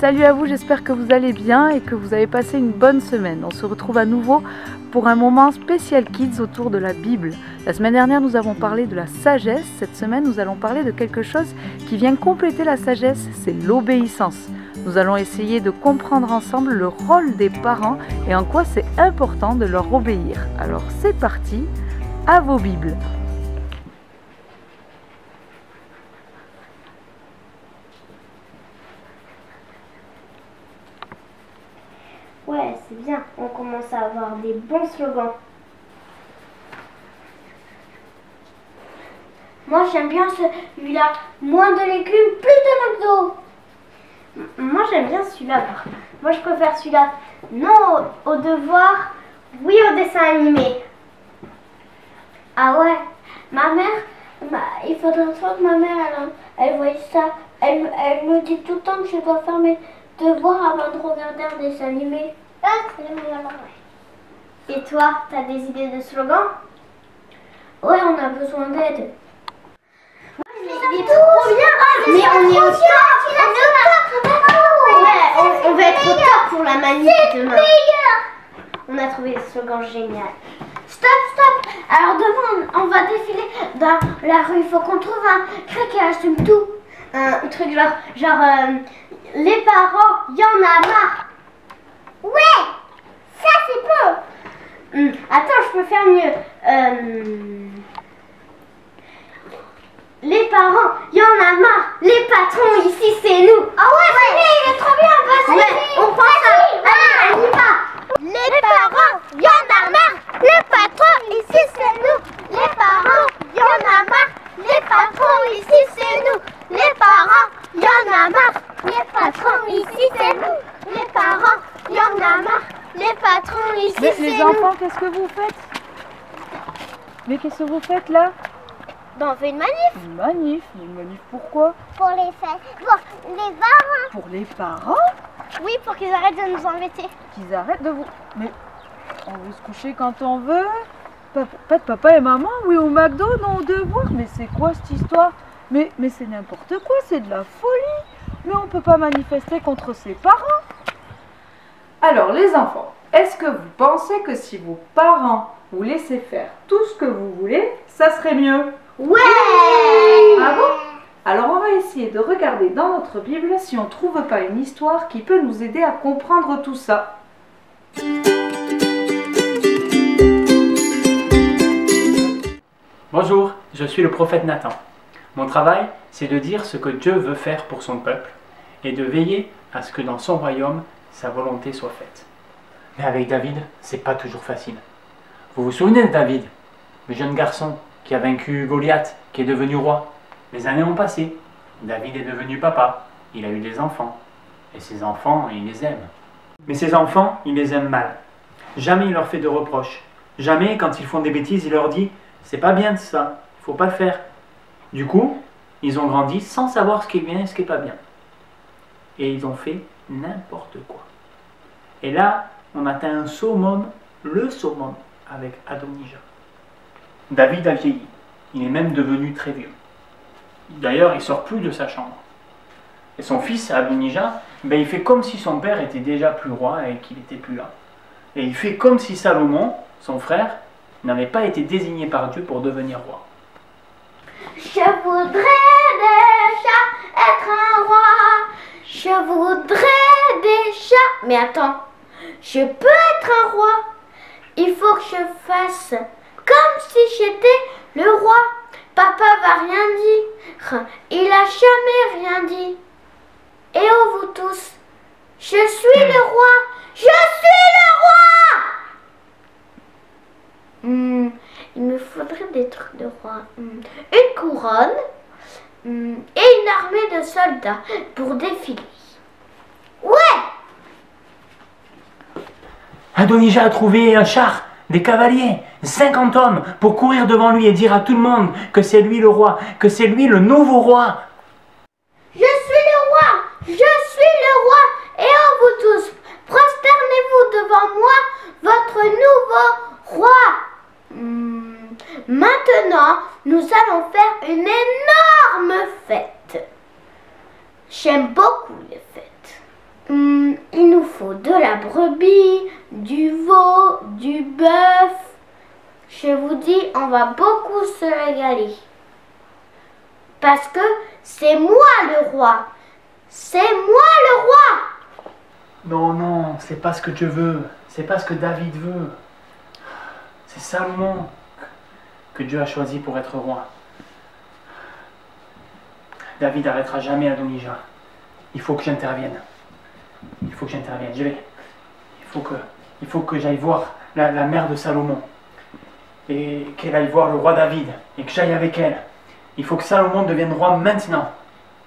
Salut à vous, j'espère que vous allez bien et que vous avez passé une bonne semaine. On se retrouve à nouveau pour un moment spécial Kids autour de la Bible. La semaine dernière, nous avons parlé de la sagesse. Cette semaine, nous allons parler de quelque chose qui vient compléter la sagesse, c'est l'obéissance. Nous allons essayer de comprendre ensemble le rôle des parents et en quoi c'est important de leur obéir. Alors c'est parti, à vos Bibles. Ouais, c'est bien, on commence à avoir des bons slogans. Moi j'aime bien celui-là, moins de légumes, plus de McDo. Moi j'aime bien celui-là. Moi je préfère celui-là. Non au devoir, oui au dessin animé. Ah ouais, ma mère, il faudrait trop que ma mère elle voie ça. Elle me dit tout le temps que je dois faire mes devoirs avant de regarder un dessin animé. Et toi, t'as des idées de slogans? Ouais, on a besoin d'aide. Il est trop bien, mais on est au top. Ouais, on va être au top pour la manif demain. On a trouvé le slogan génial. Stop. Alors demain, on va défiler dans la rue. Il faut qu'on trouve un cri qui assume tout. Un truc genre les parents, y en a marre. Ouais, ça c'est bon. Attends, je peux faire mieux. Les parents, y en a marre. Les patrons, ici c'est nous. Ah ouais, il est trop bien. Vas-y, on prend ça. Allez, on y va. Les parents, y en a marre. Les patrons, ici c'est nous. Les parents, y en a marre. Les patrons, ici c'est nous. Les parents, y en a marre. Les patrons, ici c'est nous. Les parents, y en a marre. Les patrons, ici c'est nous. Les enfants, qu'est-ce que vous faites? Mais qu'est-ce que vous faites là? On fait une manif. Une manif? Une manif pourquoi? Pour les parents. Pour les parents? Oui, pour qu'ils arrêtent de nous embêter. Qu'ils arrêtent de vous... Mais on veut se coucher quand on veut? Papa et maman, oui au McDo, non au devoir. Mais c'est quoi cette histoire? Mais c'est n'importe quoi, c'est de la folie. Mais on ne peut pas manifester contre ses parents. Alors les enfants, est-ce que vous pensez que si vos parents vous laissaient faire tout ce que vous voulez, ça serait mieux? Ouais! Ah bon? Alors on va essayer de regarder dans notre Bible si on ne trouve pas une histoire qui peut nous aider à comprendre tout ça. Bonjour, je suis le prophète Nathan. Mon travail, c'est de dire ce que Dieu veut faire pour son peuple et de veiller à ce que dans son royaume, sa volonté soit faite. Mais avec David, c'est pas toujours facile. Vous vous souvenez de David, le jeune garçon qui a vaincu Goliath, qui est devenu roi? Les années ont passé, David est devenu papa, il a eu des enfants, et ses enfants, il les aime. Mais ses enfants, il les aime mal. Jamais il leur fait de reproches. Jamais, quand ils font des bêtises, il leur dit « c'est pas bien de ça, il faut pas le faire ». Du coup, ils ont grandi sans savoir ce qui est bien et ce qui est pas bien. Et ils ont fait n'importe quoi. Et là, on atteint un summum, le summum, avec Adonijah. David a vieilli, il est même devenu très vieux. D'ailleurs, il sort plus de sa chambre. Et son fils, Adonijah, il fait comme si son père était déjà plus roi et qu'il n'était plus là. Et il fait comme si Salomon, son frère, n'avait pas été désigné par Dieu pour devenir roi. Je voudrais déjà être un roi. Je voudrais déjà... Mais attends, je peux être un roi. Il faut que je fasse comme si j'étais le roi. Papa va rien dire. Il a jamais rien dit. Et oh vous tous, je suis le roi. Je suis le roi. Il me faudrait des trucs de roi. Une couronne et une armée de soldats pour défiler. Ouais! Adonijah a trouvé un char, des cavaliers, 50 hommes pour courir devant lui et dire à tout le monde que c'est lui le roi, que c'est lui le nouveau roi. Je suis le roi! Je suis le roi! Et oh vous tous, prosternez-vous devant moi, votre nouveau roi! Maintenant, nous allons faire une énorme fête. J'aime beaucoup les fêtes. Il nous faut de la brebis, du veau, du bœuf. Je vous dis, on va beaucoup se régaler. Parce que c'est moi le roi. C'est moi le roi. Non, non, c'est pas ce que Dieu veut. C'est pas ce que David veut. C'est Salomon que Dieu a choisi pour être roi. David n'arrêtera jamais Adonijah. Il faut que j'intervienne. Il faut que j'intervienne. Je vais. Il faut que j'aille voir la mère de Salomon. Et qu'elle aille voir le roi David. Et que j'aille avec elle. Il faut que Salomon devienne roi maintenant.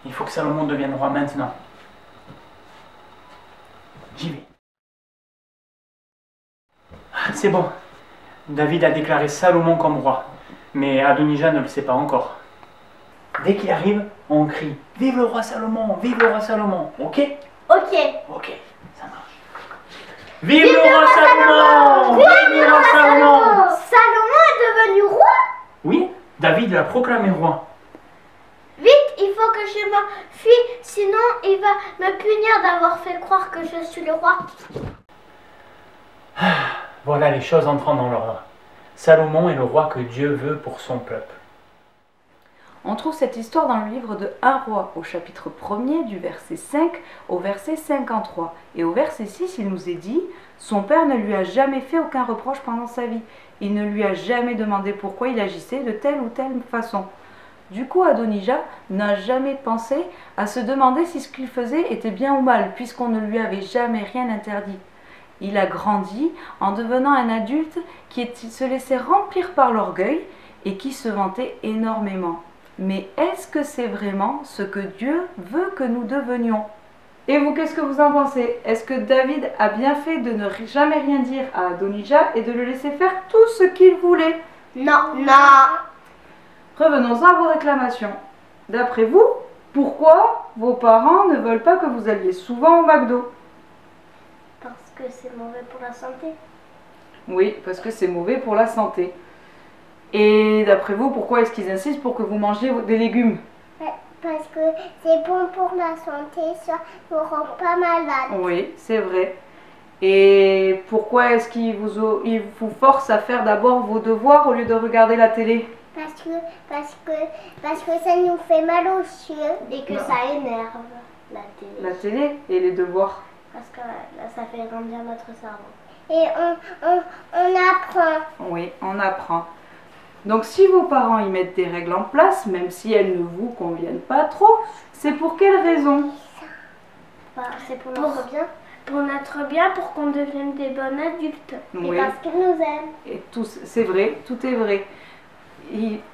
Il faut que Salomon devienne roi maintenant. J'y vais. C'est bon. David a déclaré Salomon comme roi. Mais Adonijah ne le sait pas encore. Dès qu'il arrive, on crie « Vive le roi Salomon! Vive le roi Salomon !» Ok? Ok. Ok, ça marche. Vive le roi Salomon! Vive le roi Salomon! Salomon est devenu roi? Oui, David l'a proclamé roi. Vite, il faut que je m'enfuis, sinon il va me punir d'avoir fait croire que je suis le roi. Voilà les choses entrant dans l'ordre. Salomon est le roi que Dieu veut pour son peuple. On trouve cette histoire dans le livre de 1 roi, au chapitre 1er, du verset 5 au verset 53. Et au verset 6, il nous est dit « Son père ne lui a jamais fait aucun reproche pendant sa vie. Il ne lui a jamais demandé pourquoi il agissait de telle ou telle façon. » Du coup, Adonijah n'a jamais pensé à se demander si ce qu'il faisait était bien ou mal, puisqu'on ne lui avait jamais rien interdit. Il a grandi en devenant un adulte qui se laissait remplir par l'orgueil et qui se vantait énormément. Mais est-ce que c'est vraiment ce que Dieu veut que nous devenions? Et vous, qu'est-ce que vous en pensez? Est-ce que David a bien fait de ne jamais rien dire à Adonijah et de le laisser faire tout ce qu'il voulait? Non, non. Revenons-en à vos réclamations. D'après vous, pourquoi vos parents ne veulent pas que vous alliez souvent au McDo? Parce que c'est mauvais pour la santé. Oui, parce que c'est mauvais pour la santé. Et d'après vous, pourquoi est-ce qu'ils insistent pour que vous mangiez des légumes? Parce que c'est bon pour la santé, ça ne rend pas malade. Oui, c'est vrai. Et pourquoi est-ce qu'ils vous forcent à faire d'abord vos devoirs au lieu de regarder la télé? Parce que ça nous fait mal aux yeux et que ça énerve la télé. La télé et les devoirs. Parce que là, ça fait grandir notre cerveau. Et on apprend. Oui, on apprend. Donc si vos parents y mettent des règles en place, même si elles ne vous conviennent pas trop, c'est pour quelle raison? C'est pour notre bien. Pour notre bien, pour qu'on devienne des bons adultes. Oui. Et parce qu'ils nous aiment. Et c'est vrai, tout est vrai.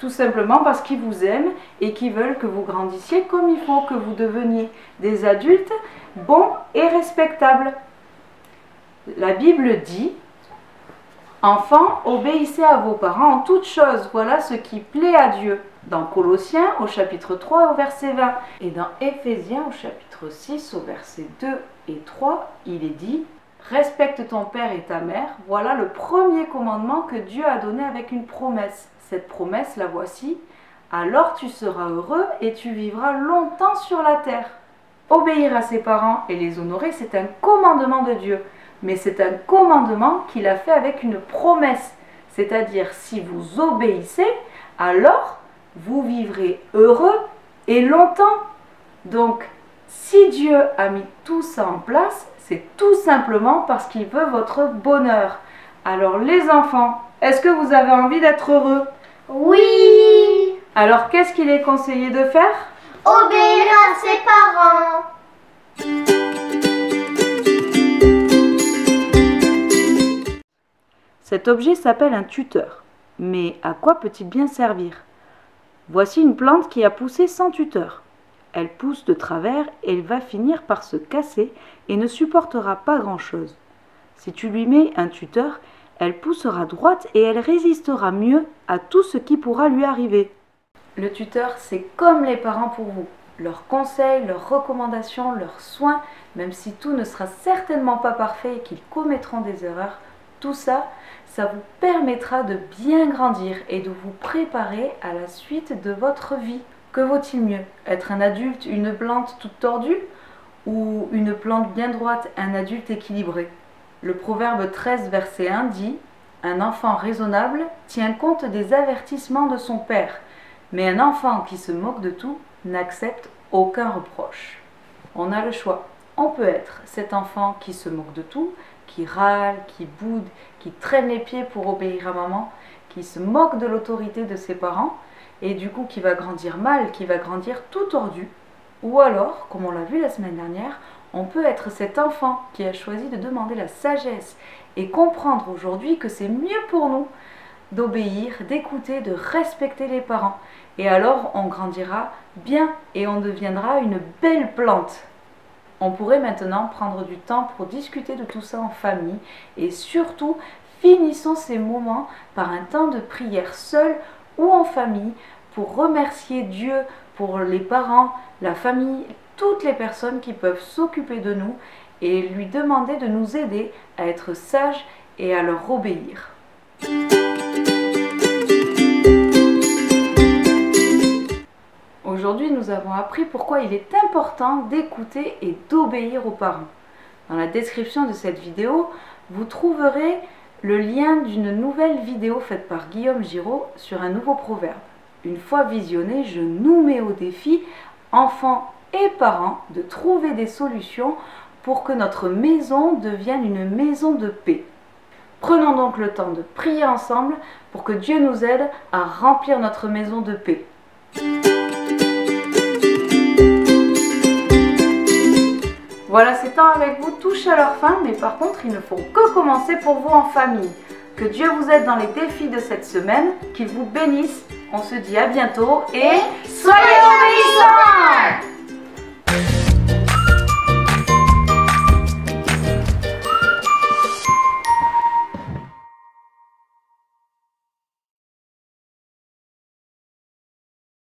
Tout simplement parce qu'ils vous aiment et qu'ils veulent que vous grandissiez comme il faut, que vous deveniez des adultes bons et respectables. La Bible dit: enfants, obéissez à vos parents en toutes choses, voilà ce qui plaît à Dieu. Dans Colossiens au chapitre 3 au verset 20 et dans Éphésiens au chapitre 6 au verset 2 et 3, il est dit: respecte ton père et ta mère, voilà le premier commandement que Dieu a donné avec une promesse. Cette promesse, la voici: alors tu seras heureux et tu vivras longtemps sur la terre. Obéir à ses parents et les honorer, c'est un commandement de Dieu. Mais c'est un commandement qu'il a fait avec une promesse. C'est-à-dire, si vous obéissez, alors vous vivrez heureux et longtemps. Donc, si Dieu a mis tout ça en place, c'est tout simplement parce qu'il veut votre bonheur. Alors les enfants, est-ce que vous avez envie d'être heureux? Oui. Alors qu'est-ce qu'il est conseillé de faire? Obéir à ses parents. Cet objet s'appelle un tuteur. Mais à quoi peut-il bien servir? Voici une plante qui a poussé sans tuteur. Elle pousse de travers et elle va finir par se casser et ne supportera pas grand-chose. Si tu lui mets un tuteur, elle poussera droite et elle résistera mieux à tout ce qui pourra lui arriver. Le tuteur, c'est comme les parents pour vous. Leurs conseils, leurs recommandations, leurs soins, même si tout ne sera certainement pas parfait et qu'ils commettront des erreurs, tout ça, ça vous permettra de bien grandir et de vous préparer à la suite de votre vie. Que vaut-il mieux? Être un adulte, une plante toute tordue? ou une plante bien droite, un adulte équilibré. Le proverbe 13, verset 1 dit « Un enfant raisonnable tient compte des avertissements de son père, mais un enfant qui se moque de tout n'accepte aucun reproche. » On a le choix. On peut être cet enfant qui se moque de tout, qui râle, qui boude, qui traîne les pieds pour obéir à maman, qui se moque de l'autorité de ses parents, et du coup qui va grandir mal, qui va grandir tout tordu. Ou alors, comme on l'a vu la semaine dernière, on peut être cet enfant qui a choisi de demander la sagesse et comprendre aujourd'hui que c'est mieux pour nous d'obéir, d'écouter, de respecter les parents. Et alors on grandira bien et on deviendra une belle plante. On pourrait maintenant prendre du temps pour discuter de tout ça en famille et surtout finissons ces moments par un temps de prière seul ou en famille pour remercier Dieu pour les parents, la famille, toutes les personnes qui peuvent s'occuper de nous et lui demander de nous aider à être sages et à leur obéir. Aujourd'hui, nous avons appris pourquoi il est important d'écouter et d'obéir aux parents. Dans la description de cette vidéo, vous trouverez le lien d'une nouvelle vidéo faite par Guillaume Giraud sur un nouveau proverbe. Une fois visionné, je nous mets au défi, enfants et parents, de trouver des solutions pour que notre maison devienne une maison de paix. Prenons donc le temps de prier ensemble pour que Dieu nous aide à remplir notre maison de paix. Voilà, ces temps avec vous touchent à leur fin, mais par contre, ils ne font que commencer pour vous en famille. Que Dieu vous aide dans les défis de cette semaine, qu'il vous bénisse. On se dit à bientôt et soyez heureux!